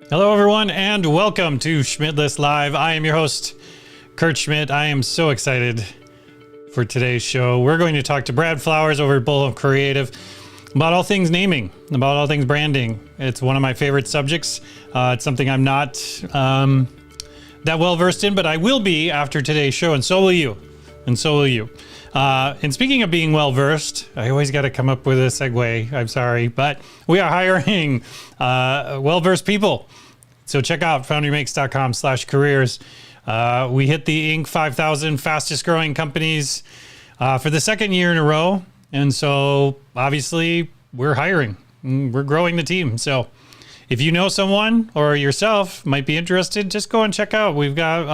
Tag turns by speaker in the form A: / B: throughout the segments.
A: Hello, everyone, and welcome to Schmidtless Live. I am your host, Kurt Schmidt. I am so excited for today's show. We're going to talk to Brad Flowers over at Bullhorn Creative about all things naming, about all things branding. It's one of my favorite subjects. It's something I'm not that well versed in, but I will be after today's show, and so will you. And so will you. And speaking of being well versed, I always got to come up with a segue. I'm sorry, but we are hiring well versed people. So check out foundrymakes.com/careers. We hit the Inc. 5,000 fastest growing companies for the second year in a row. And so obviously we're hiring, we're growing the team. So if you know someone or yourself might be interested, just go and check out. We've got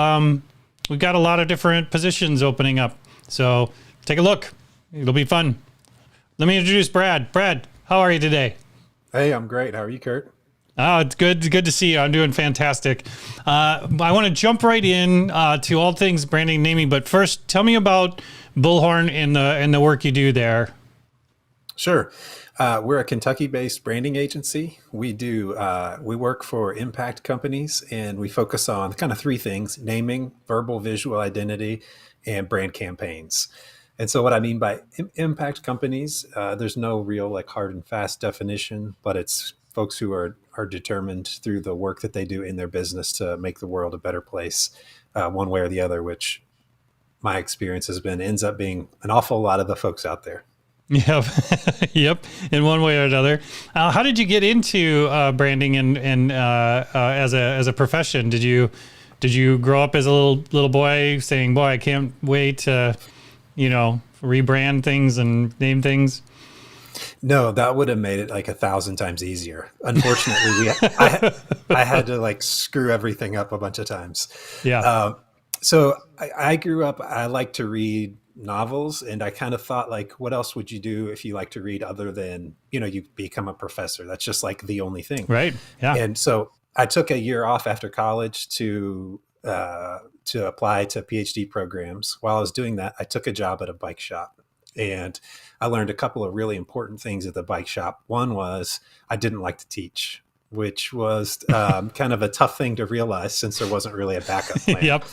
A: a lot of different positions opening up. So take a look. It'll be fun. Let me introduce Brad. Brad, how are you today?
B: Hey, I'm great. How are you, Kurt?
A: Oh, it's good. Good to see you. I'm doing fantastic. I want to jump right in to all things branding, naming, but first, tell me about Bullhorn and the work you do there.
B: Sure. We're a Kentucky-based branding agency. We work for impact companies, and we focus on kind of three things: naming, verbal, visual identity, and brand campaigns. And so what I mean by impact companies, there's no real like hard and fast definition, but it's folks who are determined through the work that they do in their business to make the world a better place, one way or the other, which my experience has been ends up being an awful lot of the folks out there.
A: Yep. Yep. In one way or another. How did you get into branding and as a profession? Did you grow up as a little boy saying, "Boy, I can't wait to, rebrand things and name things"?
B: No, that would have made it like 1,000 times easier. Unfortunately, I had to like screw everything up a bunch of times.
A: Yeah.
B: So I grew up, I like to read novels, and I kind of thought like, what else would you do if you like to read other than, you become a professor? That's just like the only thing.
A: Right. Yeah.
B: And so I took a year off after college to apply to PhD programs. While I was doing that, I took a job at a bike shop. And I learned a couple of really important things at the bike shop. One was I didn't like to teach, which was kind of a tough thing to realize since there wasn't really a backup plan.
A: Yep.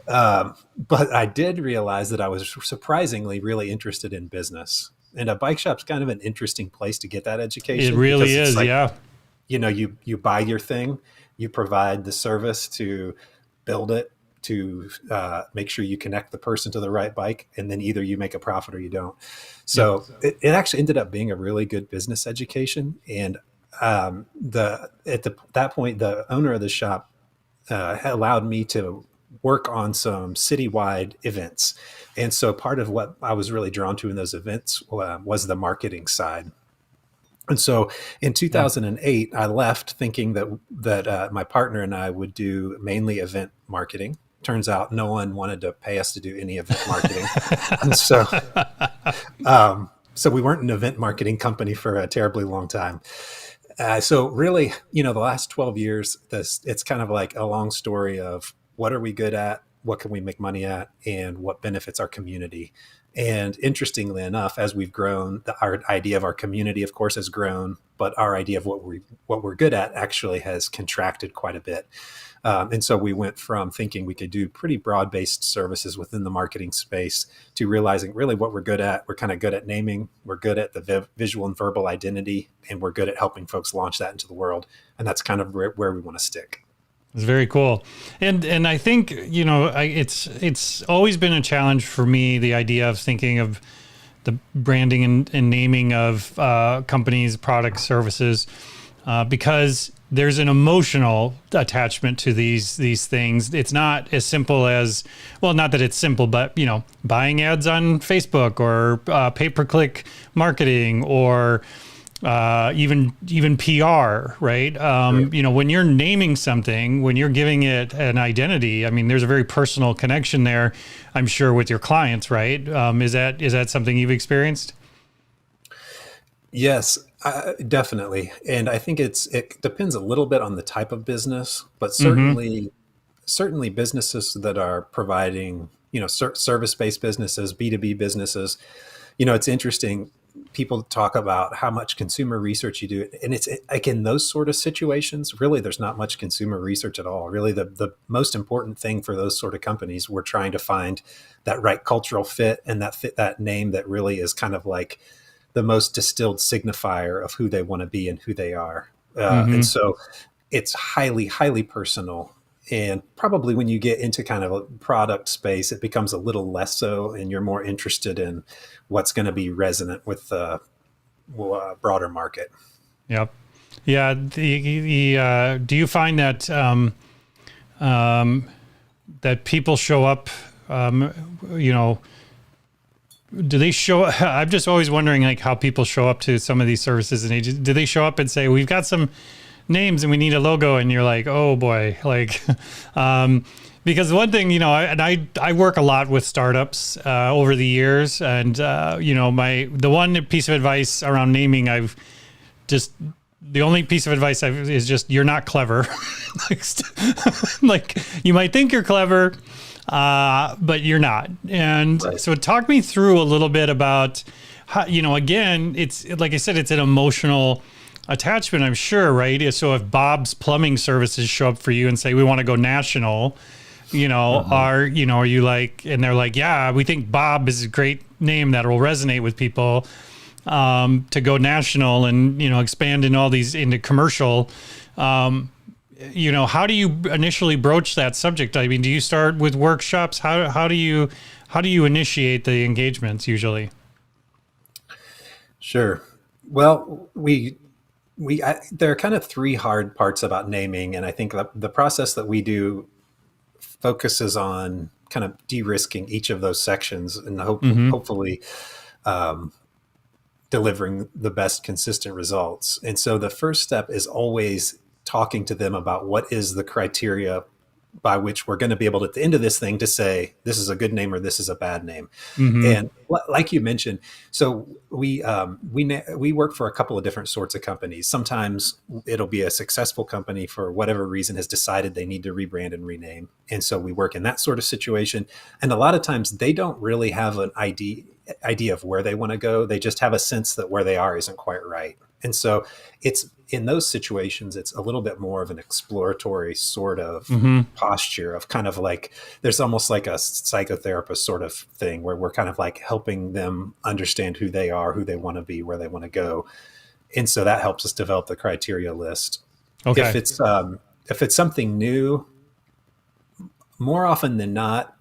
B: But I did realize that I was surprisingly really interested in business. And a bike shop's kind of an interesting place to get that education.
A: It really is,
B: like,
A: yeah.
B: You buy your thing, you provide the service to build it, to make sure you connect the person to the right bike, and then either you make a profit or you don't. So it actually ended up being a really good business education. And that point, the owner of the shop allowed me to work on some citywide events. And so part of what I was really drawn to in those events was the marketing side. And so in 2008, I left thinking that my partner and I would do mainly event marketing. Turns out no one wanted to pay us to do any event marketing. And so we weren't an event marketing company for a terribly long time. So really, the last 12 years, it's kind of like a long story of what are we good at, what can we make money at, and what benefits our community. And interestingly enough, as we've grown, our idea of our community, of course, has grown, but our idea of what we're good at actually has contracted quite a bit. And so we went from thinking we could do pretty broad-based services within the marketing space to realizing really what we're good at. We're kind of good at naming, we're good at the visual and verbal identity, and we're good at helping folks launch that into the world. And that's kind of where we want to stick.
A: It's very cool. And I think, it's always been a challenge for me, the idea of thinking of the branding and naming of companies, products, services, because there's an emotional attachment to these things. It's not as simple as, well, not that it's simple, but, buying ads on Facebook or pay-per-click marketing or even PR, right? When you're naming something, when you're giving it an identity, I mean, there's a very personal connection there, I'm sure, with your clients, right? Is that something you've experienced?
B: Yes, definitely. And I think it depends a little bit on the type of business, but certainly businesses that are providing, service-based businesses, B2B businesses, it's interesting. people talk about how much consumer research you do. And it's like in those sort of situations, really, there's not much consumer research at all. Really, the most important thing for those sort of companies, we're trying to find that right cultural fit and that fit, that name that really is kind of like the most distilled signifier of who they want to be and who they are. And so it's highly, highly personal. And probably when you get into kind of a product space, it becomes a little less so, and you're more interested in what's going to be resonant with the broader market.
A: Yep. Yeah. Do you find that that people show up? Do they show? I'm just always wondering, like, how people show up to some of these services and agencies. Do they show up and say, "We've got some names and we need a logo," and you're like, "Oh boy," like, because one thing, I work a lot with startups over the years, and the one piece of advice around naming, the only piece of advice is just, you're not clever. Like, you might think you're clever, but you're not. And
B: Right.
A: so talk me through a little bit about how, again, it's like I said, it's an emotional attachment, I'm sure, right? So if Bob's Plumbing Services show up for you and say, we want to go national, are you like, and they're like, yeah, we think Bob is a great name that will resonate with people, to go national and, expand in all these into commercial. How do you initially broach that subject? I mean, do you start with workshops? How do you initiate the engagements usually?
B: Sure. Well, there are kind of three hard parts about naming. And I think the process that we do focuses on kind of de-risking each of those sections and hopefully delivering the best consistent results. And so the first step is always talking to them about what is the criteria by which we're going to be able to, at the end of this thing, to say this is a good name or this is a bad name. And like you mentioned, so we work for a couple of different sorts of companies. Sometimes it'll be a successful company for whatever reason has decided they need to rebrand and rename, and so we work in that sort of situation. And a lot of times they don't really have an idea of where they want to go. They just have a sense that where they are isn't quite right. And so it's in those situations, it's a little bit more of an exploratory sort of posture of kind of like, there's almost like a psychotherapist sort of thing where we're kind of like helping them understand who they are, who they want to be, where they want to go. And so that helps us develop the criteria list.
A: Okay.
B: If it's something new, more often than not,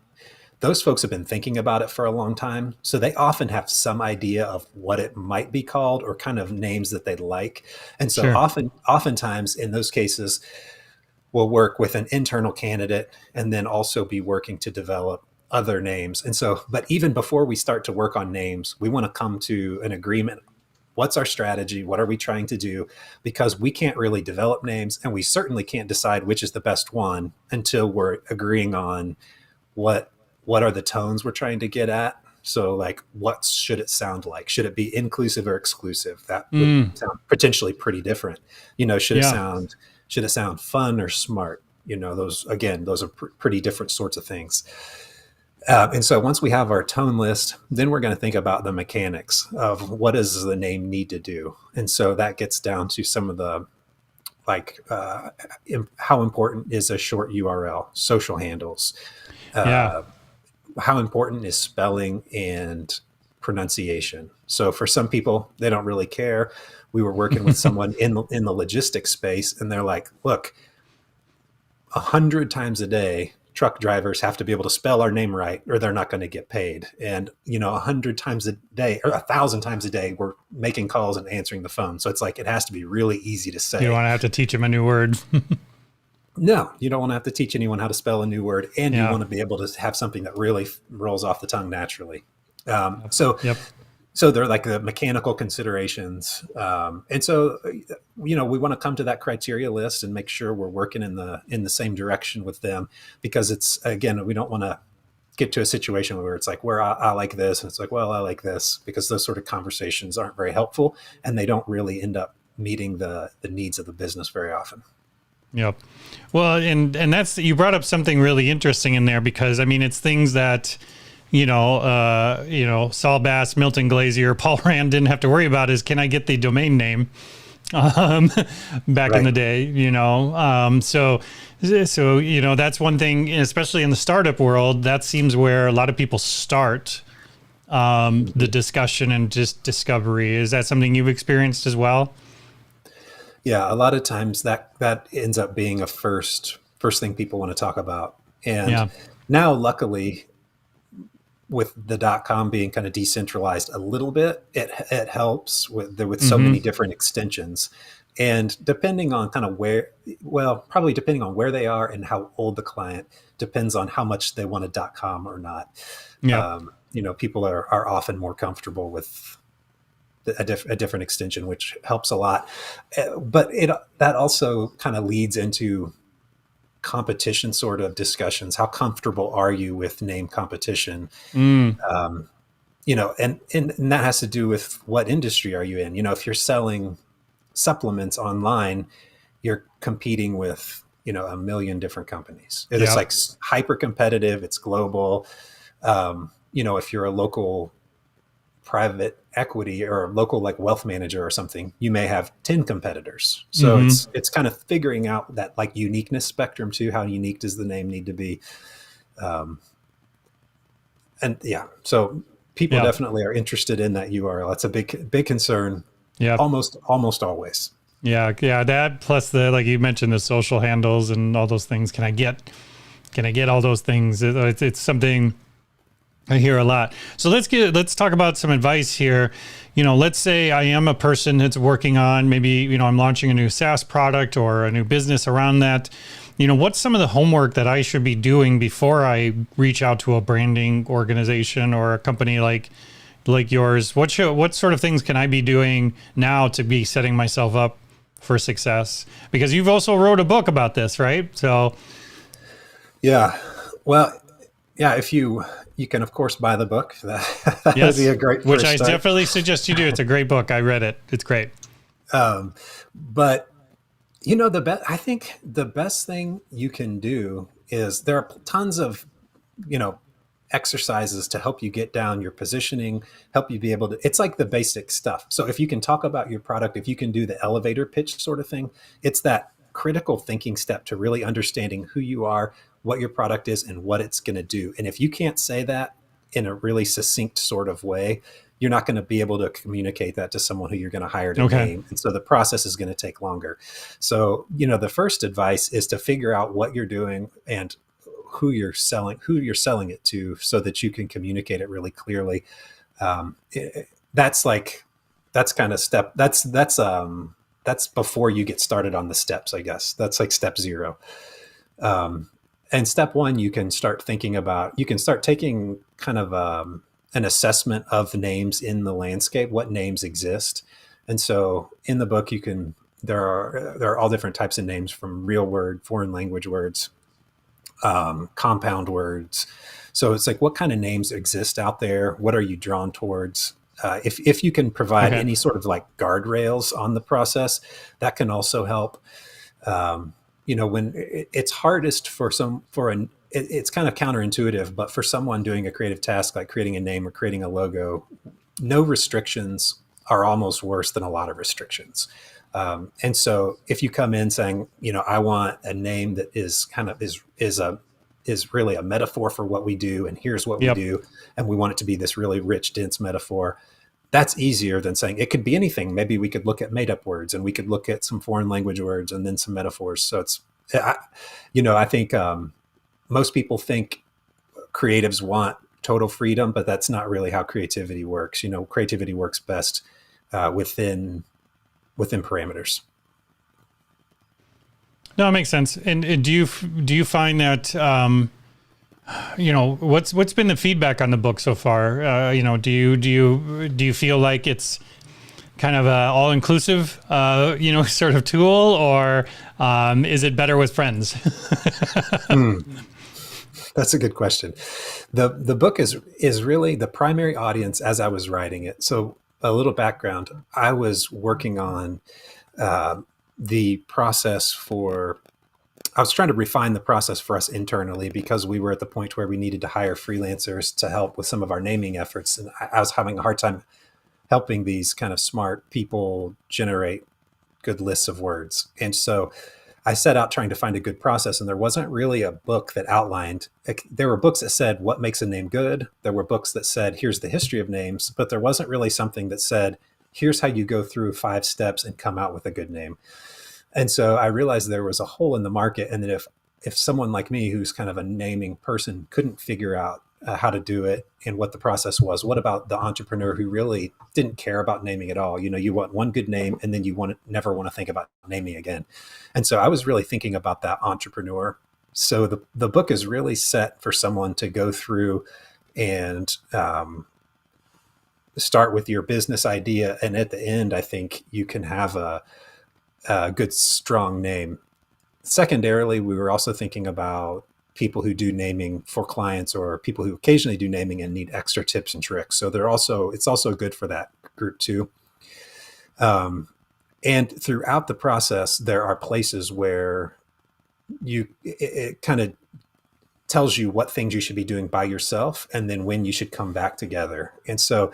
B: those folks have been thinking about it for a long time. So they often have some idea of what it might be called or kind of names that they'd like. And so oftentimes in those cases, we'll work with an internal candidate and then also be working to develop other names. And so, but even before we start to work on names, we want to come to an agreement. What's our strategy? What are we trying to do? Because we can't really develop names, and we certainly can't decide which is the best one until we're agreeing on what are the tones we're trying to get at. So like, what should it sound like? Should it be inclusive or exclusive? That would sound potentially pretty different. Should it sound fun or smart? Those are pretty different sorts of things. And so once we have our tone list, then we're going to think about the mechanics of what does the name need to do. And so that gets down to some of the, like, how important is a short URL, social handles, how important is spelling and pronunciation. So for some people, they don't really care. We were working with someone in the logistics space, and they're like, look, 100 times a day, truck drivers have to be able to spell our name right or they're not going to get paid. And, 100 times a day or 1,000 times a day, we're making calls and answering the phone. So it's like, it has to be really easy to say.
A: You don't want to have to teach them a new word.
B: No, you don't want to have to teach anyone how to spell a new word, and you want to be able to have something that really rolls off the tongue naturally. So they're like the mechanical considerations. And so, we want to come to that criteria list and make sure we're working in the same direction with them, because it's, again, we don't want to get to a situation where it's like, where I like this. And it's like, well, I like this, because those sort of conversations aren't very helpful, and they don't really end up meeting the needs of the business very often.
A: Yep. Well, and that's, you brought up something really interesting in there, because I mean, it's things that, Saul Bass, Milton Glazier, Paul Rand didn't have to worry about is, can I get the domain name? um, Back in the day, so that's one thing, especially in the startup world, that seems where a lot of people start the discussion and just discovery. Is that something you've experienced as well?
B: Yeah, a lot of times that ends up being a first thing people want to talk about. And
A: Yeah.
B: now, luckily, with the .com being kind of decentralized a little bit, it helps with so many different extensions. And depending on kind of probably depending on where they are and how old the client, depends on how much they want a .com or not.
A: Yeah.
B: People are often more comfortable with a different extension, which helps a lot. But that also kind of leads into competition sort of discussions. How comfortable are you with name competition?
A: Mm.
B: And that has to do with what industry are you in? If you're selling supplements online, you're competing with, a million different companies. It's
A: Yeah.
B: like hyper competitive. It's global. If you're a local private equity or a local like wealth manager or something, you may have 10 competitors. So it's kind of figuring out that like uniqueness spectrum too. How unique does the name need to be? So people
A: Yeah.
B: definitely are interested in that URL. That's a big concern.
A: Yeah.
B: Almost always.
A: Yeah. Yeah. That plus like you mentioned, the social handles and all those things. Can I get all those things? It's something I hear a lot. So let's talk about some advice here. Let's say I am a person that's working on, maybe, I'm launching a new SaaS product or a new business around that. What's some of the homework that I should be doing before I reach out to a branding organization or a company like yours? What sort of things can I be doing now to be setting myself up for success? Because you've also wrote a book about this, right? So
B: yeah, well, yeah, if you can of course buy the book. That
A: yes,
B: would be a great
A: which
B: first
A: I
B: start.
A: definitely suggest you do. It's a great book. I read it. It's great.
B: But I think the best thing you can do is there are tons of, exercises to help you get down your positioning, help you be able to, it's like the basic stuff. So if you can talk about your product, if you can do the elevator pitch sort of thing, it's that critical thinking step to really understanding who you are, what your product is, and what it's going to do. And if you can't say that in a really succinct sort of way, you're not going to be able to communicate that to someone who you're going to hire to name. And so the process is going to take longer. So, the first advice is to figure out what you're doing and who you're selling it to, so that you can communicate it really clearly. That's kind of step. That's before you get started on the steps, I guess. That's like step 0. And step 1, you can start taking kind of an assessment of names in the landscape, what names exist. And so in the book, there are all different types of names, from real word, foreign language words, compound words. So it's like, what kind of names exist out there? What are you drawn towards? If you can provide any sort of like guardrails on the process, that can also help. When it's hardest it's kind of counterintuitive, but for someone doing a creative task like creating a name or creating a logo, no restrictions are almost worse than a lot of restrictions. And so if you come in saying, I want a name that is kind of is really a metaphor for what we do, and here's what we do, and we want it to be this really rich, dense metaphor, that's easier than saying it could be anything. Maybe we could look at made up words, and we could look at some foreign language words and then some metaphors. So I think most people think creatives want total freedom, but that's not really how creativity works. Creativity works best within parameters.
A: No, it makes sense. And do you find that what's been the feedback on the book so far? Do you feel like it's kind of a all inclusive sort of tool, or is it better with friends?
B: That's a good question. The book is really the primary audience as I was writing it. So a little background: I was working on the process for I was trying to refine the process for us internally because we were at the point where we needed to hire freelancers to help with some of our naming efforts. And I was having a hard time helping these kind of smart people generate good lists of words. And so I set out trying to find a good process, and there wasn't really a book that outlined. There were books that said what makes a name good. There were books that said here's the history of names, but there wasn't really something that said here's how you go through 5 steps and come out with a good name. And so I realized there was a hole in the market, and that if someone like me, who's kind of a naming person, couldn't figure out how to do it and what the process was, what about the entrepreneur who really didn't care about naming at all? You want one good name, and then you never want to think about naming again. And so I was really thinking about that entrepreneur. So the book is really set for someone to go through and start with your business idea, and at the end, I think you can have a good, strong name. Secondarily, we were also thinking about people who do naming for clients, or people who occasionally do naming and need extra tips and tricks. So it's also good for that group too. And throughout the process, there are places where it kind of tells you what things you should be doing by yourself, and then when you should come back together. And so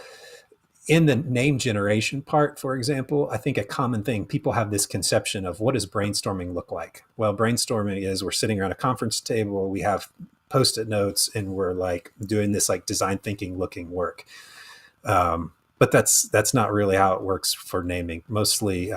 B: in the name generation part, for example, I think a common thing, people have this conception of what does brainstorming look like? Well, brainstorming is we're sitting around a conference table, we have Post-it notes, and we're like doing this like design thinking looking work. But that's not really how it works for naming. Mostly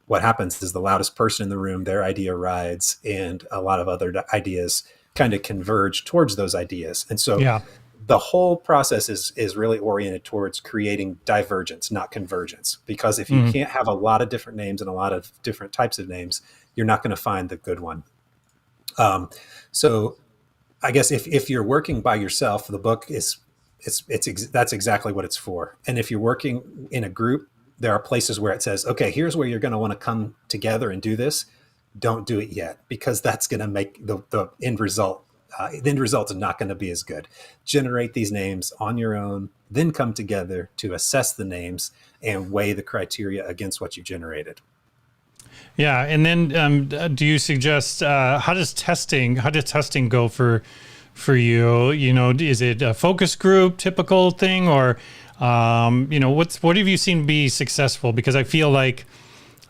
B: what happens is the loudest person in the room, their idea rides, and a lot of other ideas kind of converge towards those ideas. And so the whole process is really oriented towards creating divergence, not convergence. Because if you can't have a lot of different names and a lot of different types of names, you're not going to find the good one. So I guess if you're working by yourself, the book that's exactly what it's for. And if you're working in a group, there are places where it says, okay, here's where you're going to want to come together and do this. Don't do it yet, because that's going to make the end result. The end result is not going to be as good. Generate these names on your own, then come together to assess the names and weigh the criteria against what you generated.
A: Yeah, and then do you suggest how does testing go for you? Is it a focus group typical thing, or what have you seen be successful? Because I feel like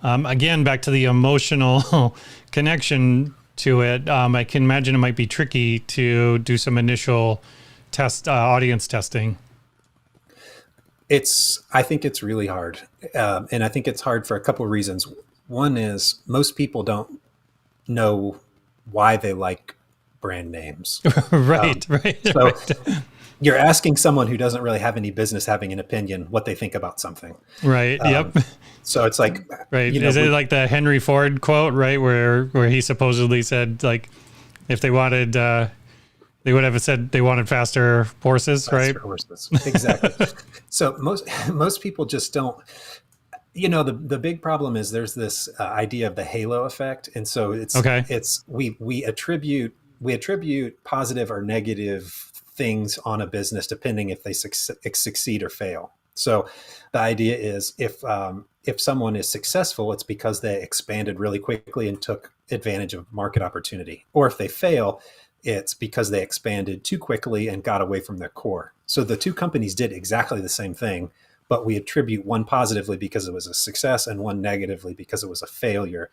A: again, back to the emotional connection to it, I can imagine it might be tricky to do some initial audience testing.
B: I think it's really hard. And I think it's hard for a couple of reasons. One is most people don't know why they like brand names.
A: Right.
B: So you're asking someone who doesn't really have any business having an opinion what they think about something.
A: Right. Yep.
B: So it's like,
A: right. Is it like the Henry Ford quote, right? Where he supposedly said, like, if they wanted, they would have said they wanted faster horses, right?
B: Horses. Exactly. So most people just don't, the big problem is there's this idea of the halo effect. And so we attribute positive or negative things on a business depending if they succeed or fail. So the idea is if someone is successful, it's because they expanded really quickly and took advantage of market opportunity. Or if they fail, it's because they expanded too quickly and got away from their core. So the two companies did exactly the same thing, but we attribute one positively because it was a success and one negatively because it was a failure.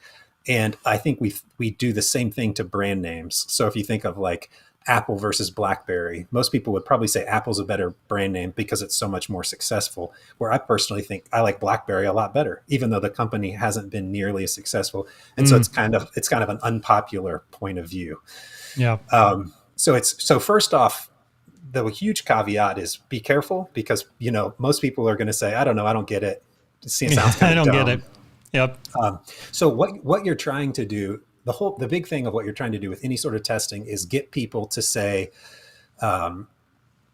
B: And I think we do the same thing to brand names. So if you think of like Apple versus BlackBerry, most people would probably say Apple's a better brand name because it's so much more successful, where I personally think I like BlackBerry a lot better, even though the company hasn't been nearly as successful. And so it's kind of an unpopular point of view.
A: Yeah.
B: So first off, the huge caveat is be careful, because most people are going to say, I don't know, I don't get it. It sounds kind of dumb.
A: I don't get it. Yep.
B: So what you're trying to do, the big thing of what you're trying to do with any sort of testing is get people to say,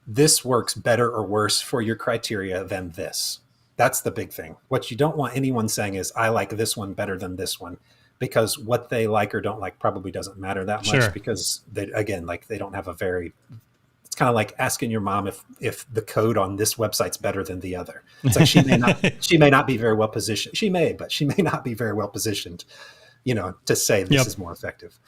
B: this works better or worse for your criteria than this. That's the big thing. What you don't want anyone saying is, I like this one better than this one, because what they like or don't like probably doesn't matter that much. Sure. Because they don't have it's kind of like asking your mom if the code on this website's better than the other. It's like she may not be very well positioned. She may, but she may not be very well positioned. to say this
A: Yep.
B: is more effective.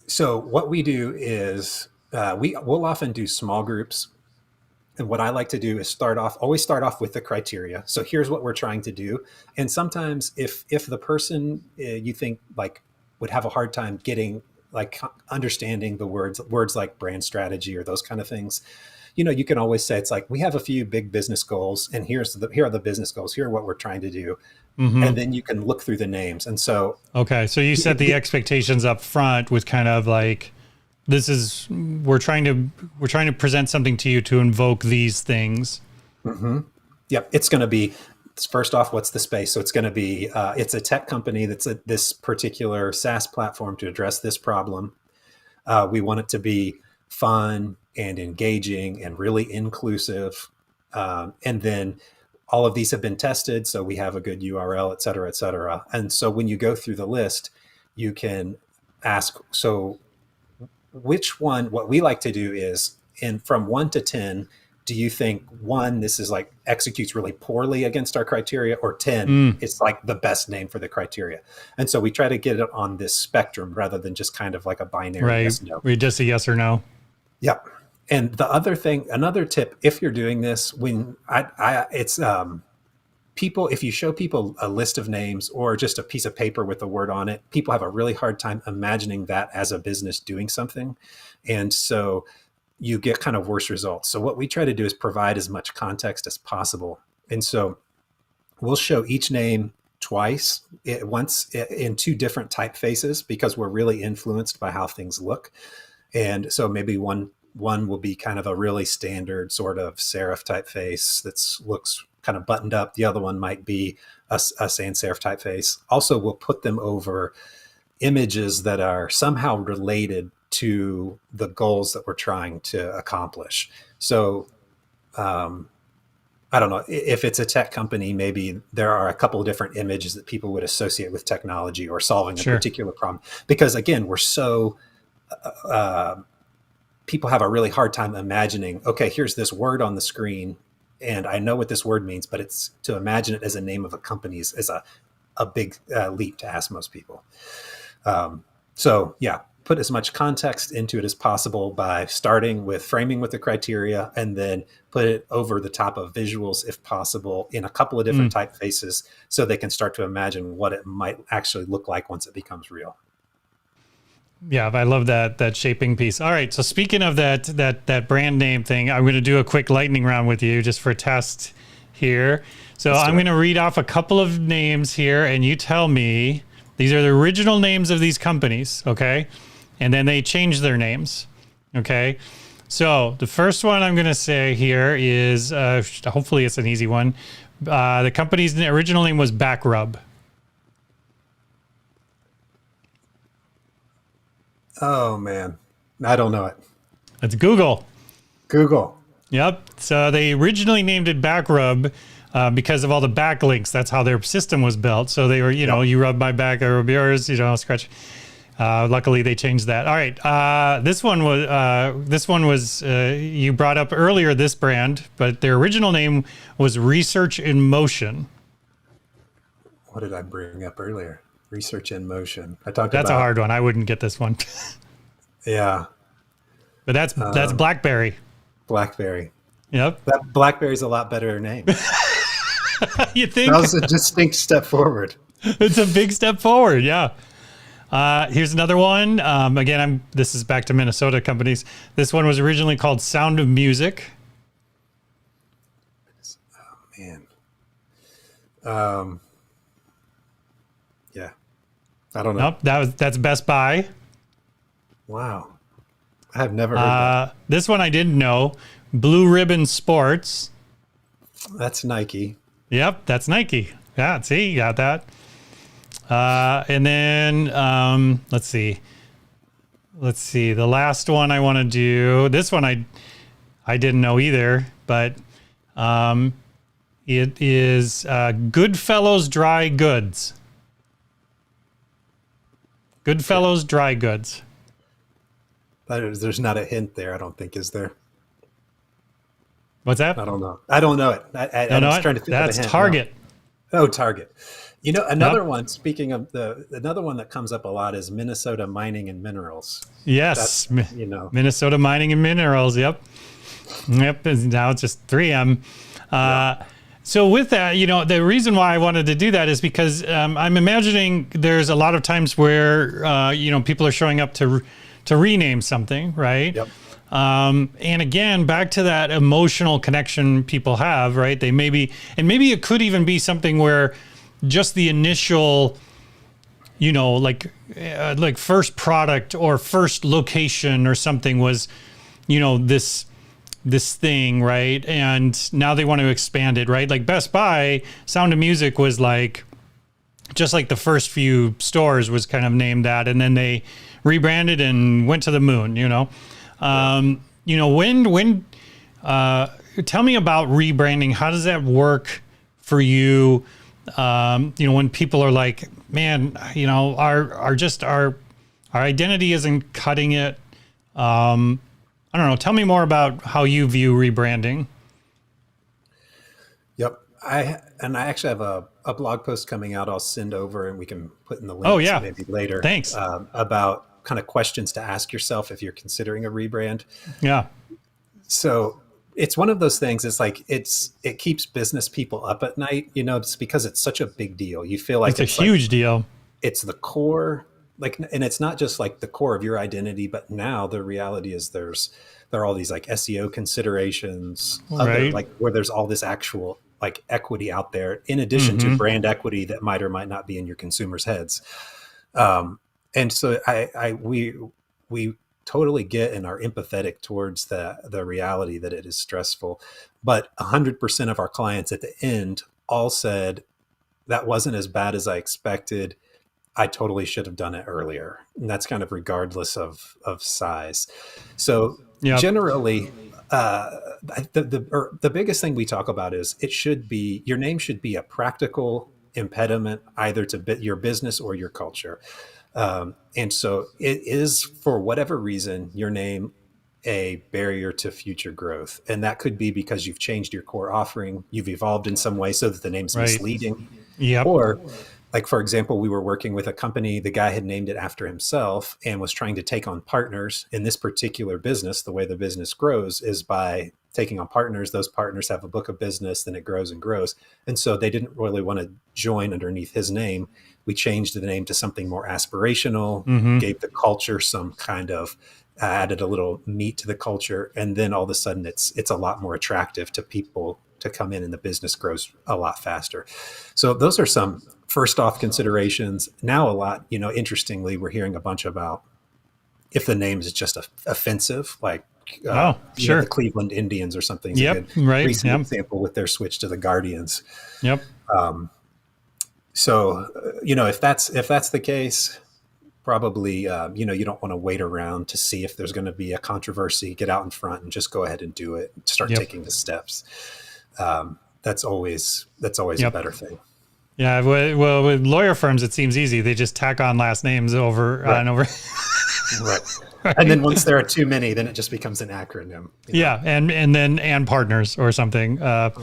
B: So what we do is we'll often do small groups. And what I like to do is always start off with the criteria. So here's what we're trying to do. And sometimes if the person you think like would have a hard time getting, like, understanding the words like brand strategy or those kind of things, you can always say, it's like, we have a few big business goals, and here are the business goals. Here are what we're trying to do. And then you can look through the names. And so,
A: Okay. So you set the expectations up front with kind of like, we're trying to present something to you to invoke these things.
B: yep, it's going to be, first off, what's the space? So it's going to be, it's a tech company that's this particular SaaS platform to address this problem. We want it to be fun and engaging and really inclusive. And then all of these have been tested, so we have a good URL, et cetera, et cetera. And so when you go through the list, you can ask, so what we like to do is, from 1 to 10, do you think 1, this is like executes really poorly against our criteria, or 10, it's like the best name for the criteria? And so we try to get it on this spectrum rather than just kind of like a binary
A: Right.
B: yes, no.
A: We just a yes or no.
B: Yep. And the other thing, another tip, if you're doing this, people, if you show people a list of names or just a piece of paper with a word on it, people have a really hard time imagining that as a business doing something. And so you get kind of worse results. So what we try to do is provide as much context as possible. And so we'll show each name twice, once in 2 different typefaces, because we're really influenced by how things look. And so maybe one will be kind of a really standard sort of serif typeface that looks kind of buttoned up. The other one might be a sans serif typeface. Also, we'll put them over images that are somehow related to the goals that we're trying to accomplish. So I don't know, if it's a tech company, maybe there are a couple of different images that people would associate with technology or solving a particular problem. Because again, we're so people have a really hard time imagining, okay, here's this word on the screen, and I know what this word means, but it's to imagine it as a name of a company is a big leap to ask most people. So yeah, put as much context into it as possible by starting with framing with the criteria, and then put it over the top of visuals if possible in a couple of different typefaces, so they can start to imagine what it might actually look like once it becomes real.
A: Yeah, I love that shaping piece. All right, so speaking of that brand name thing, I'm going to do a quick lightning round with you just for test here. So I'm going to read off a couple of names here, and you tell me, these are the original names of these companies, okay? And then they change their names, okay? So the first one I'm going to say here is, hopefully it's an easy one. The company's original name was Backrub.
B: Oh man, I don't know it.
A: It's Google.
B: Google.
A: Yep. So they originally named it Backrub because of all the backlinks. That's how their system was built. So they were, you rub my back, I rub yours, scratch. Luckily they changed that. All right. This one was you brought up earlier, this brand, but their original name was Research in Motion.
B: What did I bring up earlier? Research in Motion. That's
A: a hard one. I wouldn't get this one.
B: Yeah.
A: But that's BlackBerry.
B: BlackBerry.
A: Yep.
B: That BlackBerry's a lot better name.
A: You think?
B: That was a distinct step forward.
A: It's a big step forward. Yeah. Here's another one. Again, this is back to Minnesota companies. This one was originally called Sound of Music.
B: Oh man. Yeah. I don't know.
A: Nope, that's Best Buy.
B: Wow. I have never heard that.
A: This one I didn't know. Blue Ribbon Sports.
B: That's Nike.
A: Yep, that's Nike. Yeah, see, you got that. And then let's see. The last one I want to do. This one I didn't know either, but it is Goodfellows Dry Goods. Goodfellows Dry Goods.
B: There's not a hint there, I don't think, is there?
A: What's that?
B: I don't know. I don't know it. I was trying to think of a hint.
A: That's Target.
B: Oh, Target. Another
A: Yep.
B: one, speaking of another one that comes up a lot is Minnesota Mining and Minerals.
A: Yes.
B: That's,
A: Minnesota Mining and Minerals. Yep. Yep. Now it's just 3M.
B: yeah.
A: So with that, the reason why I wanted to do that is because I'm imagining there's a lot of times where, people are showing up to rename something, right?
B: Yep.
A: And again, back to that emotional connection people have, right? Maybe it could even be something where just the initial, like first product or first location or something was, this thing, right? And now they want to expand it, right? Like Best Buy, Sound of Music was like, just like the first few stores was kind of named that, and then they rebranded and went to the moon, when tell me about rebranding. How does that work for you? When people are like, man, our identity isn't cutting it. I don't know. Tell me more about how you view rebranding.
B: Yep. I actually have a blog post coming out. I'll send over and we can put in the links
A: Oh yeah,
B: maybe later.
A: Thanks.
B: About kind of questions to ask yourself if you're considering a rebrand.
A: Yeah.
B: So it's one of those things. It's like it keeps business people up at night. It's because it's such a big deal. You feel like
A: it's a huge deal.
B: It's the core. And it's not just like the core of your identity, but now the reality is there are all these like SEO considerations,
A: right?
B: Like where there's all this actual like equity out there, in addition to brand equity that might or might not be in your consumers' heads. And so we totally get and are empathetic towards the reality that it is stressful, but 100% of our clients at the end all said that wasn't as bad as I expected. I totally should have done it earlier. And that's kind of regardless of size. So generally, the biggest thing we talk about is your name should be a practical impediment either to your business or your culture. And so it is, for whatever reason, your name a barrier to future growth. And that could be because you've changed your core offering, you've evolved in some way so that the name's misleading.
A: Yep.
B: Or like, for example, we were working with a company, the guy had named it after himself and was trying to take on partners in this particular business. The way the business grows is by taking on partners. Those partners have a book of business, then it grows and grows. And so they didn't really want to join underneath his name. We changed the name to something more aspirational, gave the culture some kind of, added a little meat to the culture. And then all of a sudden it's a lot more attractive to people to come in and the business grows a lot faster. So those are some first off considerations. Now a lot, interestingly, we're hearing a bunch about if the name is just offensive, like
A: sure,
B: the Cleveland Indians or something.
A: Yep, right.
B: Recent example with their switch to the Guardians.
A: Yep.
B: So if that's the case, probably you don't want to wait around to see if there's going to be a controversy. Get out in front and just go ahead and do it. Start taking the steps. That's always a better thing.
A: Yeah, well, with lawyer firms, it seems easy. They just tack on last names over and over.
B: Right. And then once there are too many, then it just becomes an acronym.
A: Yeah, and then partners or something.
B: Right.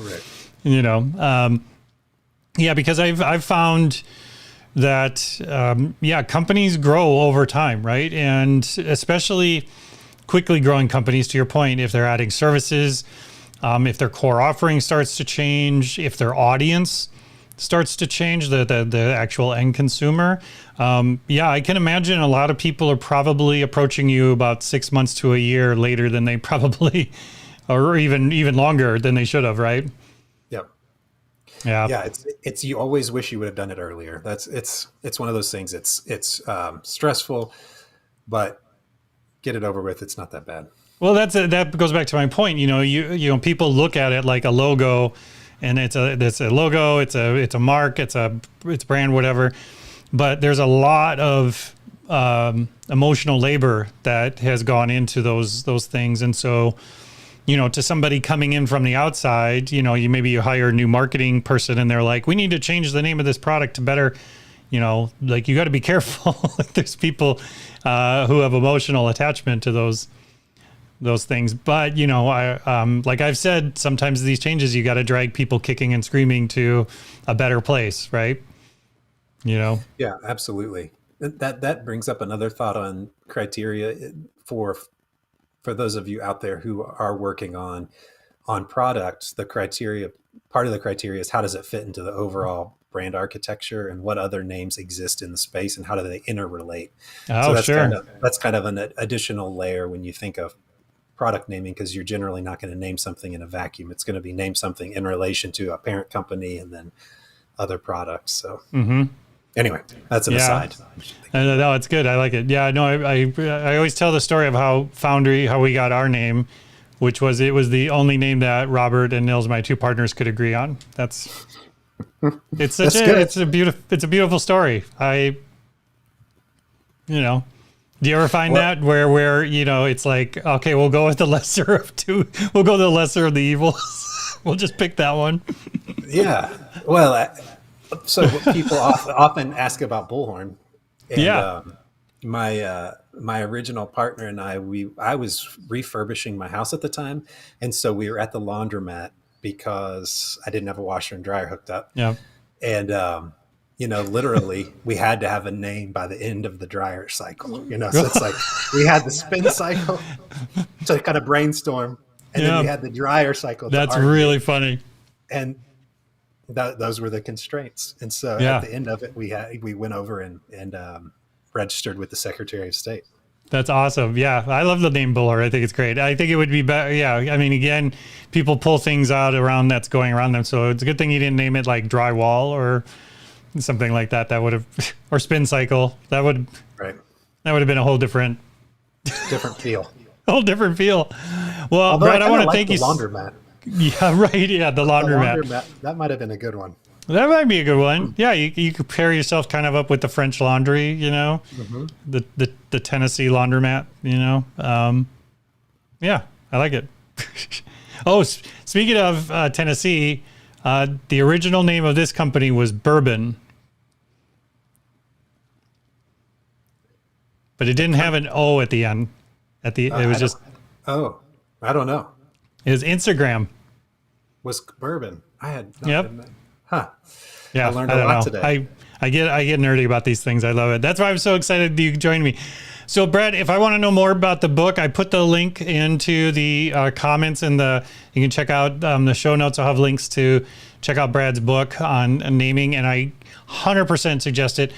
A: Because I've found that companies grow over time, right? And especially quickly growing companies, to your point, if they're adding services, if their core offering starts to change, if their audience starts to change, the actual end consumer. I can imagine a lot of people are probably approaching you about 6 months to a year later than they probably, or even longer than they should have, right?
B: Yep.
A: Yeah.
B: It's you always wish you would have done it earlier. It's one of those things. It's stressful, but get it over with. It's not that bad.
A: Well, that goes back to my point. People look at it like a logo, and it's a logo, it's a mark, it's brand, whatever. But there's a lot of emotional labor that has gone into those things, and so to somebody coming in from the outside, you hire a new marketing person, and they're like, we need to change the name of this product to better, you got to be careful. Like there's people who have emotional attachment to those those things. But, like I've said, sometimes these changes, you got to drag people kicking and screaming to a better place, right?
B: Yeah, absolutely. That brings up another thought on criteria for those of you out there who are working on products. The criteria, part of the criteria is how does it fit into the overall brand architecture, and what other names exist in the space, and how do they interrelate. So
A: Oh, sure.
B: that's kind of an additional layer when you think of product naming, because you're generally not going to name something in a vacuum. It's going to be name something in relation to a parent company and then other products. So anyway, that's an aside.
A: No, it's good. I like it. Yeah, no, I always tell the story of how we got our name, which was, it was the only name that Robert and Nils, my two partners, could agree on. It's a beautiful story. Do you ever find that where it's like, okay, we'll go with the lesser of two. We'll go the lesser of the evils. We'll just pick that one.
B: Yeah. Well, so people often ask about Bullhorn. And, my original partner and I was refurbishing my house at the time. And so we were at the laundromat because I didn't have a washer and dryer hooked up.
A: Yeah.
B: And, literally we had to have a name by the end of the dryer cycle, so it's like we had the spin cycle to kind of brainstorm, and then we had the dryer cycle.
A: That's really funny.
B: And those were the constraints. And so at the end of it, we went over and registered with the Secretary of State.
A: That's awesome. Yeah. I love the name Bullhorn. I think it's great. I think it would be better. Yeah. I mean, again, people pull things out around that's going around them. So it's a good thing you didn't name it like drywall or something like that. That would have, or spin cycle. That would have been a whole different
B: feel.
A: Whole different feel. Well,
B: although
A: Brad, I want to thank you.
B: Laundromat.
A: Yeah, right. Yeah, the laundromat.
B: That might have been a good one.
A: That might be a good one. Yeah, you could pair yourself kind of up with the French Laundry, the Tennessee laundromat, yeah, I like it. Oh, speaking of Tennessee, the original name of this company was Bourbon, but it didn't have an O at the end. It was just.
B: Oh, I don't know.
A: It was Instagram.
B: Was Bourbon? I had.
A: Yep.
B: Huh.
A: Yeah,
B: I learned a lot today.
A: I get nerdy about these things. I love it. That's why I'm so excited that you joined me. So, Brad, if I want to know more about the book, I put the link into the comments, and you can check out the show notes. I'll have links to check out Brad's book on naming, and I 100% suggest it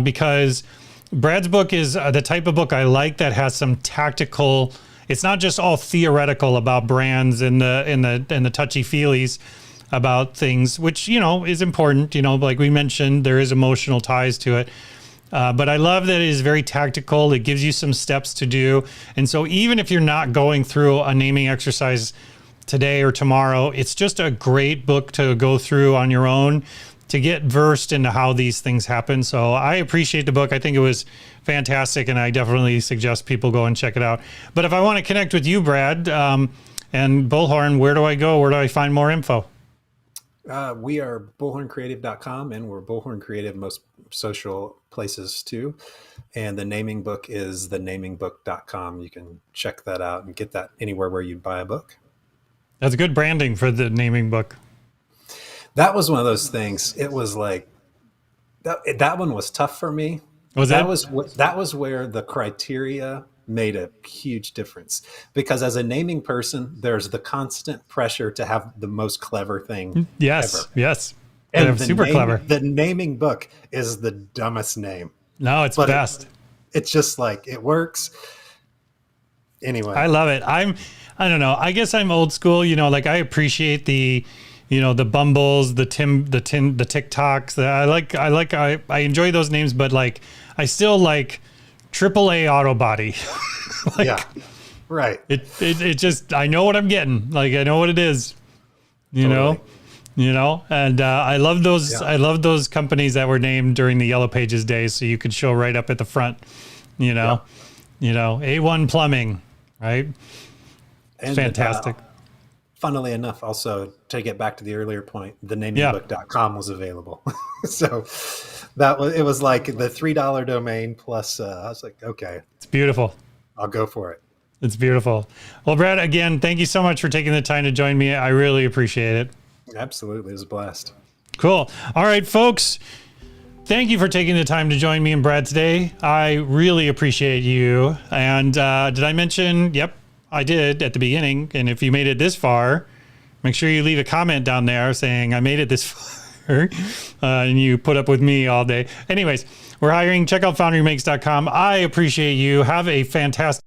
A: because Brad's book is the type of book I like that has some tactical. It's not just all theoretical about brands and the touchy feelies about things, which, is important. Like we mentioned, there is emotional ties to it. But I love that it is very tactical. It gives you some steps to do. And so even if you're not going through a naming exercise today or tomorrow, it's just a great book to go through on your own to get versed into how these things happen. So I appreciate the book. I think it was fantastic, and I definitely suggest people go and check it out. But if I want to connect with you, Brad, and Bullhorn, where do I go? Where do I find more info?
B: We are bullhorncreative.com, and we're Bullhorn Creative most social places too. And the naming book is thenamingbook.com. You can check that out and get that anywhere where you buy a book.
A: That's good branding for the naming book.
B: That was one of those things. It was like that one was tough for me. That was where the criteria made a huge difference, because as a naming person, there's the constant pressure to have the most clever thing ever.
A: Yes.
B: And
A: super clever.
B: The naming book is the dumbest name.
A: No, it's best.
B: It's just like, it works. Anyway.
A: I love it. I don't know. I guess I'm old school, like I appreciate the Bumbles, the TikToks. I enjoy those names, but like, I still like AAA Auto Body.
B: Yeah, right.
A: It just, I know what I'm getting. Like, I know what it is,
B: Totally.
A: And I love those. Yeah. I love those companies that were named during the Yellow Pages days, so you could show right up at the front. A1 Plumbing, right? And fantastic.
B: Funnily enough, also to get back to the earlier point, the namingbook.com was available. So it was like the $3 domain plus. I was like, okay,
A: it's beautiful.
B: I'll go for it.
A: It's beautiful. Well, Brad, again, thank you so much for taking the time to join me. I really appreciate it.
B: Absolutely. It was a blast.
A: Cool. All right, folks. Thank you for taking the time to join me and Brad today. I really appreciate you. And did I mention? Yep, I did at the beginning. And if you made it this far, make sure you leave a comment down there saying I made it this far and you put up with me all day. Anyways, we're hiring. Check out foundrymakes.com. I appreciate you. Have a fantastic